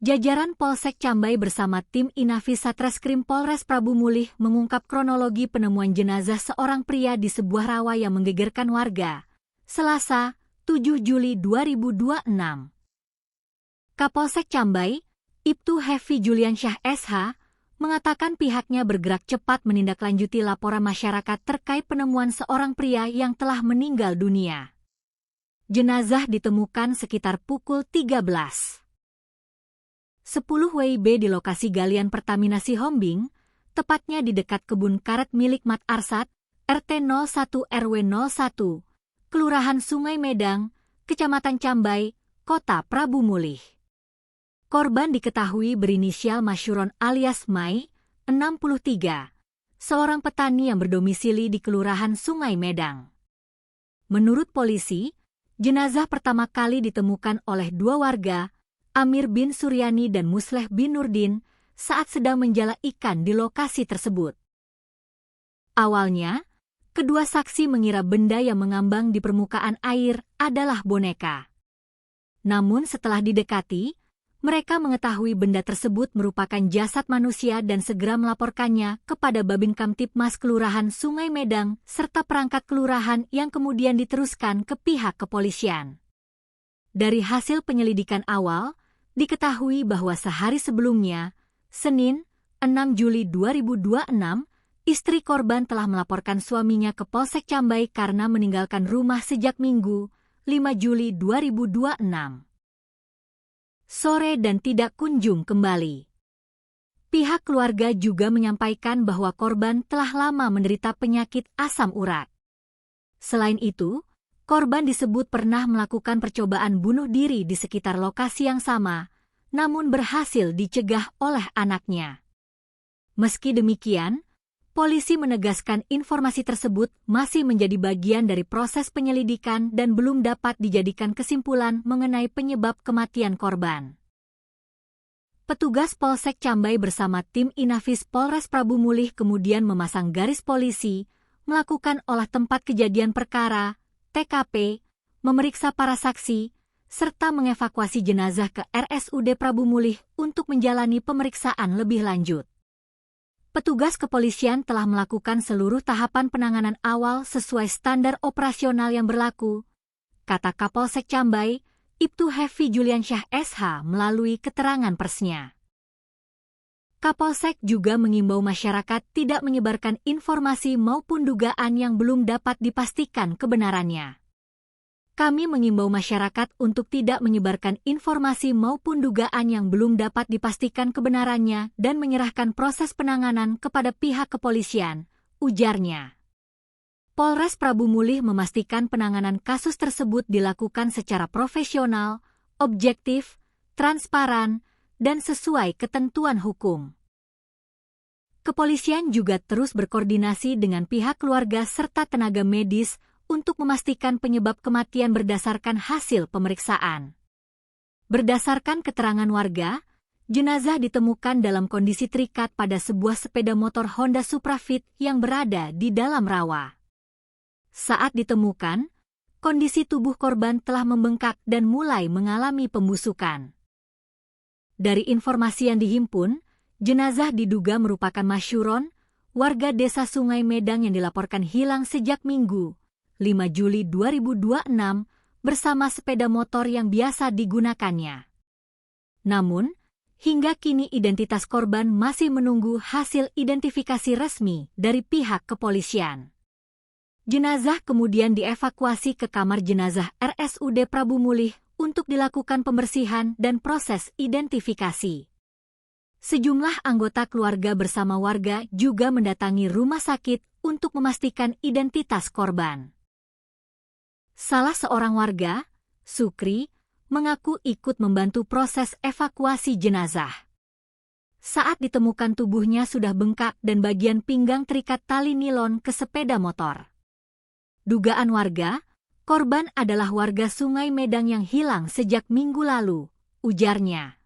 Jajaran Polsek Cambai bersama tim Inafis Satreskrim Polres Prabu Mulih mengungkap kronologi penemuan jenazah seorang pria di sebuah rawa yang menggegerkan warga. Selasa, 7 Juli 2026. Kapolsek Cambai, Ibtu Hefi Juliansyah SH, mengatakan pihaknya bergerak cepat menindaklanjuti laporan masyarakat terkait penemuan seorang pria yang telah meninggal dunia. Jenazah ditemukan sekitar pukul 13.10 WIB di lokasi galian Pertamina Sihombing, tepatnya di dekat kebun karet milik Mat Arsat, RT 01 RW 01, Kelurahan Sungai Medang, Kecamatan Cambai, Kota Prabu Mulih. Korban diketahui berinisial Masyuron alias Mai, 63, seorang petani yang berdomisili di Kelurahan Sungai Medang. Menurut polisi, jenazah pertama kali ditemukan oleh dua warga, Amir bin Suryani dan Musleh bin Nurdin, saat sedang menjala ikan di lokasi tersebut. Awalnya, kedua saksi mengira benda yang mengambang di permukaan air adalah boneka. Namun setelah didekati, mereka mengetahui benda tersebut merupakan jasad manusia dan segera melaporkannya kepada Babin Kamtibmas Kelurahan Sungai Medang serta perangkat kelurahan yang kemudian diteruskan ke pihak kepolisian. Dari hasil penyelidikan awal, diketahui bahwa sehari sebelumnya, Senin, 6 Juli 2026, istri korban telah melaporkan suaminya ke Polsek Cambai karena meninggalkan rumah sejak Minggu, 5 Juli 2026. Sore dan tidak kunjung kembali. Pihak keluarga juga menyampaikan bahwa korban telah lama menderita penyakit asam urat. Selain itu, korban disebut pernah melakukan percobaan bunuh diri di sekitar lokasi yang sama, namun berhasil dicegah oleh anaknya. Meski demikian, polisi menegaskan informasi tersebut masih menjadi bagian dari proses penyelidikan dan belum dapat dijadikan kesimpulan mengenai penyebab kematian korban. Petugas Polsek Cambai bersama tim Inafis Polres Prabu Mulih kemudian memasang garis polisi, melakukan olah tempat kejadian perkara, TKP, memeriksa para saksi, serta mengevakuasi jenazah ke RSUD Prabu Mulih untuk menjalani pemeriksaan lebih lanjut. Petugas kepolisian telah melakukan seluruh tahapan penanganan awal sesuai standar operasional yang berlaku, kata Kapolsek Cambai, Ibtu Hefi Juliansyah SH melalui keterangan persnya. Kapolsek juga mengimbau masyarakat tidak menyebarkan informasi maupun dugaan yang belum dapat dipastikan kebenarannya. Kami mengimbau masyarakat untuk tidak menyebarkan informasi maupun dugaan yang belum dapat dipastikan kebenarannya dan menyerahkan proses penanganan kepada pihak kepolisian, ujarnya. Polres Prabu Mulih memastikan penanganan kasus tersebut dilakukan secara profesional, objektif, transparan, dan sesuai ketentuan hukum. Kepolisian juga terus berkoordinasi dengan pihak keluarga serta tenaga medis untuk memastikan penyebab kematian berdasarkan hasil pemeriksaan. Berdasarkan keterangan warga, jenazah ditemukan dalam kondisi terikat pada sebuah sepeda motor Honda Supra Fit yang berada di dalam rawa. Saat ditemukan, kondisi tubuh korban telah membengkak dan mulai mengalami pembusukan. Dari informasi yang dihimpun, jenazah diduga merupakan Masyuron, warga desa Sungai Medang yang dilaporkan hilang sejak Minggu, 5 Juli 2026, bersama sepeda motor yang biasa digunakannya. Namun, hingga kini identitas korban masih menunggu hasil identifikasi resmi dari pihak kepolisian. Jenazah kemudian dievakuasi ke kamar jenazah RSUD Prabu Mulih untuk dilakukan pembersihan dan proses identifikasi. Sejumlah anggota keluarga bersama warga juga mendatangi rumah sakit untuk memastikan identitas korban. Salah seorang warga, Sukri, mengaku ikut membantu proses evakuasi jenazah. Saat ditemukan tubuhnya sudah bengkak dan bagian pinggang terikat tali nilon ke sepeda motor. Dugaan warga, korban adalah warga Sungai Medang yang hilang sejak Minggu lalu, ujarnya.